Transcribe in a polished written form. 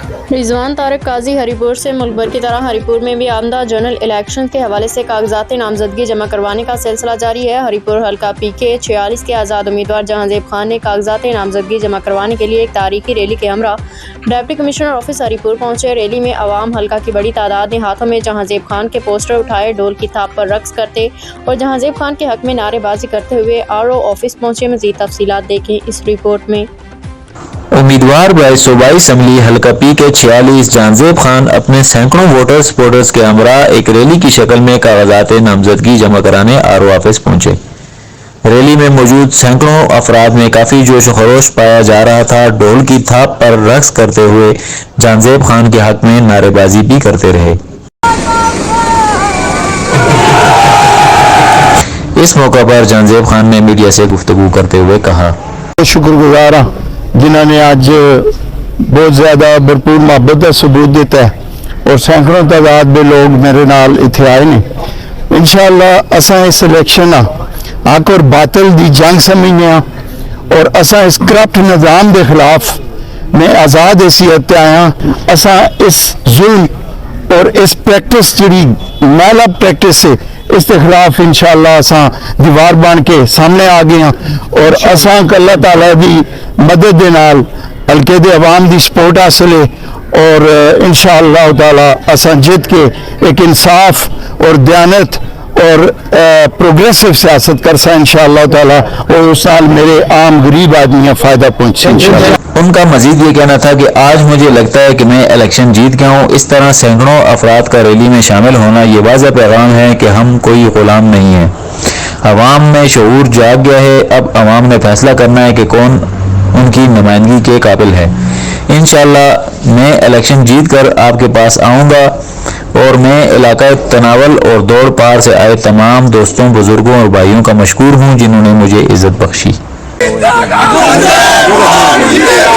رضوان طارق قاضی ہریپور سے ملک بھر کی طرح ہریپور میں بھی آمدہ جنرل الیکشن کے حوالے سے کاغذات نامزدگی جمع کروانے کا سلسلہ جاری ہے۔ ہریپور حلقہ پی کے 46 کے آزاد امیدوار جہانزیب خان نے کاغذات نامزدگی جمع کروانے کے لیے ایک تاریخی ریلی کے ہمراہ ڈپٹی کمشنر آفس ہریپور پہنچے۔ ریلی میں عوام حلقہ کی بڑی تعداد نے ہاتھوں میں جہانزیب خان کے پوسٹر اٹھائے، ڈھول کی تھاپ پر رقص کرتے اور جہانزیب خان کے حق میں نعرے بازی کرتے ہوئے آر او آفس پہنچے۔ مزید تفصیلات دیکھیں اس رپورٹ میں۔ امیدوار برائے صوبائی اسمبلی حلقہ پی کے 46 جہانزیب خان اپنے سینکڑوں ووٹر سپورٹرز کے ہمراہ ایک ریلی کی شکل میں کاغذات نامزدگی جمع کرانے آر او آفس پہنچے۔ ریلی میں موجود سینکڑوں افراد میں کافی جوش و خروش پایا جا رہا تھا۔ ڈھول کی تھاپ پر رقص کرتے ہوئے جہانزیب خان کے حق میں نعرے بازی بھی کرتے رہے۔ اس موقع پر جہانزیب خان نے میڈیا سے گفتگو کرتے ہوئے کہا، شکر گزار ہاں جنہوں نے آج بہت زیادہ بھرپور محبت کا ثبوت دیتا ہے اور سینکڑوں تعداد میں لوگ میرے نال اتنے آئے ہیں۔ انشاءاللہ اساں اس الیکشن حق اور باطل دی جنگ سمجھنے ہاں اور اساں اس کرپٹ نظام دے خلاف میں آزاد حیثیت تے آیا ہاں۔ اساں اس ظلم اور اس پریکٹس جڑی میلا پریکٹس ہے اس کے خلاف انشاءاللہ اساں دیوار بن کے سامنے آ گئے ہیں اور اساں اللہ تعالیٰ دی مدد دے نال حلقے دے عوام دی سپورٹ حاصل ہے اور انشاءاللہ تعالیٰ اساں جیت کے ایک انصاف اور دیانت اور پروگریسو سیاست کرسا انشاءاللہ تعالیٰ اور اس سال میرے عام غریب آدمیاں فائدہ پہنچے انشاءاللہ۔ ان کا مزید یہ کہنا تھا کہ آج مجھے لگتا ہے کہ میں الیکشن جیت گیا ہوں۔ اس طرح سینکڑوں افراد کا ریلی میں شامل ہونا یہ واضح پیغام ہے کہ ہم کوئی غلام نہیں ہیں۔ عوام میں شعور جاگ گیا ہے، اب عوام نے فیصلہ کرنا ہے کہ کون ان کی نمائندگی کے قابل ہے۔ انشاءاللہ میں الیکشن جیت کر آپ کے پاس آؤں گا اور میں علاقہ تناول اور دوڑ پار سے آئے تمام دوستوں، بزرگوں اور بھائیوں کا مشکور ہوں جنہوں نے مجھے عزت بخشی۔